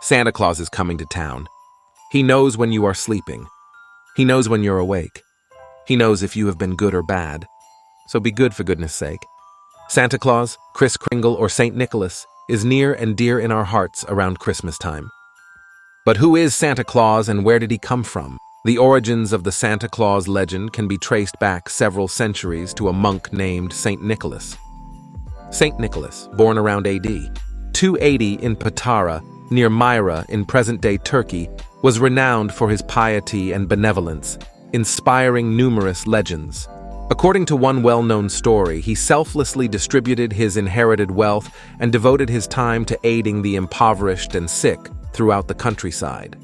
Santa Claus is coming to town. He knows when you are sleeping. He knows when you're awake. He knows if you have been good or bad. So be good for goodness sake. Santa Claus, Kris Kringle, or St. Nicholas is near and dear in our hearts around Christmas time. But who is Santa Claus and where did he come from? The origins of the Santa Claus legend can be traced back several centuries to a monk named St. Nicholas. St. Nicholas, born around AD 280 in Patara, near Myra in present-day Turkey, was renowned for his piety and benevolence, inspiring numerous legends. According to one well-known story, he selflessly distributed his inherited wealth and devoted his time to aiding the impoverished and sick throughout the countryside.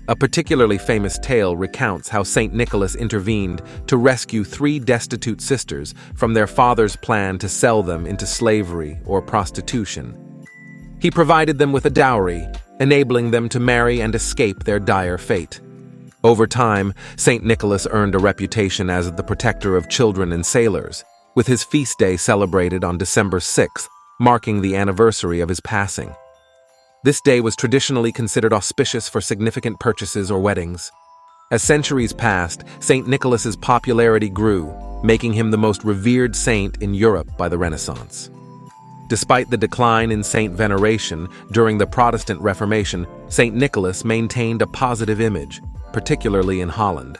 A particularly famous tale recounts how St. Nicholas intervened to rescue 3 destitute sisters from their father's plan to sell them into slavery or prostitution. He provided them with a dowry, enabling them to marry and escape their dire fate. Over time, St. Nicholas earned a reputation as the protector of children and sailors, with his feast day celebrated on December 6th, marking the anniversary of his passing. This day was traditionally considered auspicious for significant purchases or weddings. As centuries passed, St. Nicholas's popularity grew, making him the most revered saint in Europe by the Renaissance. Despite the decline in saint veneration during the Protestant Reformation, St. Nicholas maintained a positive image, particularly in Holland.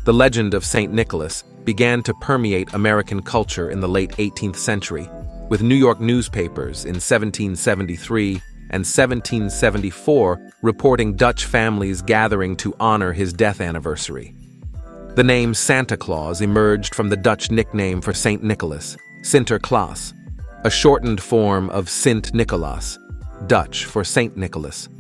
The legend of St. Nicholas began to permeate American culture in the late 18th century, with New York newspapers in 1773 and 1774 reporting Dutch families gathering to honor his death anniversary. The name Santa Claus emerged from the Dutch nickname for St. Nicholas, Sinterklaas, a shortened form of Sint Nicolaas, Dutch for St. Nicholas.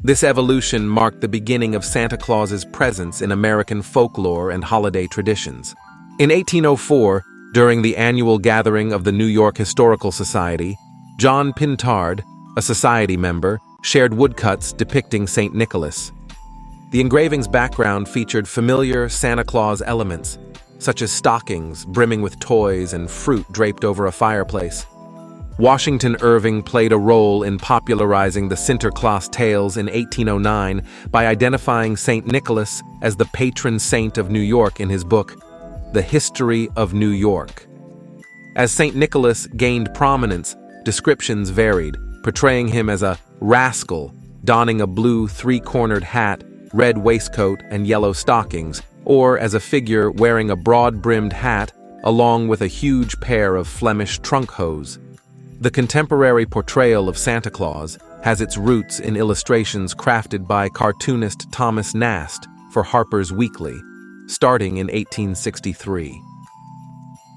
This evolution marked the beginning of Santa Claus's presence in American folklore and holiday traditions. In 1804, during the annual gathering of the New York Historical Society, John Pintard, a society member, shared woodcuts depicting St. Nicholas. The engraving's background featured familiar Santa Claus elements, such as stockings brimming with toys and fruit draped over a fireplace. Washington Irving played a role in popularizing the Sinterklaas tales in 1809 by identifying St. Nicholas as the patron saint of New York in his book, The History of New York. As St. Nicholas gained prominence, descriptions varied, portraying him as a rascal, donning a blue 3-cornered hat, red waistcoat, and yellow stockings, or as a figure wearing a broad-brimmed hat along with a huge pair of Flemish trunk hose. The contemporary portrayal of Santa Claus has its roots in illustrations crafted by cartoonist Thomas Nast for Harper's Weekly, starting in 1863.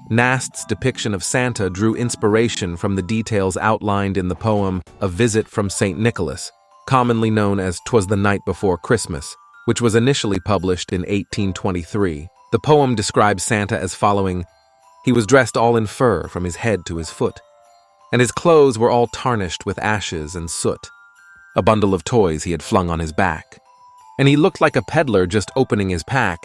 Nast's depiction of Santa drew inspiration from the details outlined in the poem A Visit from St. Nicholas, commonly known as 'Twas the Night Before Christmas, which was initially published in 1823. The poem describes Santa as following: "He was dressed all in fur from his head to his foot, and his clothes were all tarnished with ashes and soot. A bundle of toys he had flung on his back, and he looked like a peddler just opening his pack.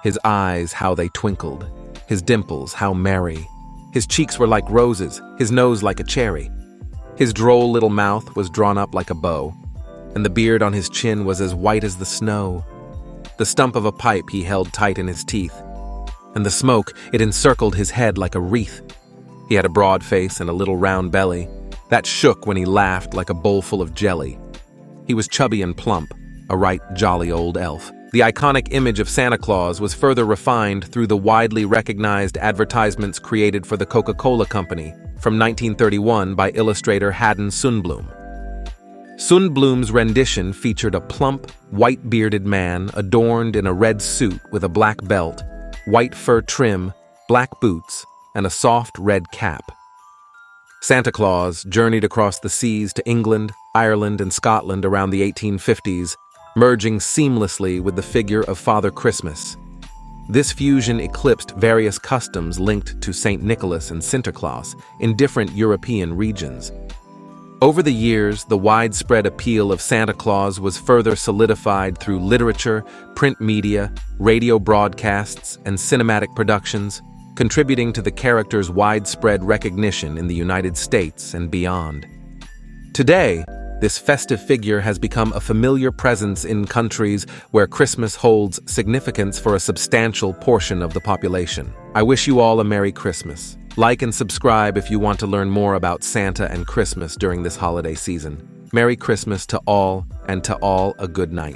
His eyes, how they twinkled, his dimples, how merry. His cheeks were like roses, his nose like a cherry. His droll little mouth was drawn up like a bow, and the beard on his chin was as white as the snow. The stump of a pipe he held tight in his teeth, and the smoke, it encircled his head like a wreath. He had a broad face and a little round belly that shook when he laughed like a bowl full of jelly. He was chubby and plump, a right jolly old elf." The iconic image of Santa Claus was further refined through the widely recognized advertisements created for the Coca-Cola Company from 1931 by illustrator Haddon Sundblom. Sundblom's rendition featured a plump, white-bearded man adorned in a red suit with a black belt, white fur trim, black boots, and a soft red cap. Santa Claus journeyed across the seas to England, Ireland, and Scotland around the 1850s, merging seamlessly with the figure of Father Christmas. This fusion eclipsed various customs linked to St. Nicholas and Sinterklaas in different European regions. Over the years, the widespread appeal of Santa Claus was further solidified through literature, print media, radio broadcasts, and cinematic productions, contributing to the character's widespread recognition in the United States and beyond. Today, This festive figure has become a familiar presence in countries where Christmas holds significance for a substantial portion of the population. I wish you all a Merry Christmas. Like and subscribe if you want to learn more about Santa and Christmas during this holiday season. Merry Christmas to all, and to all a good night.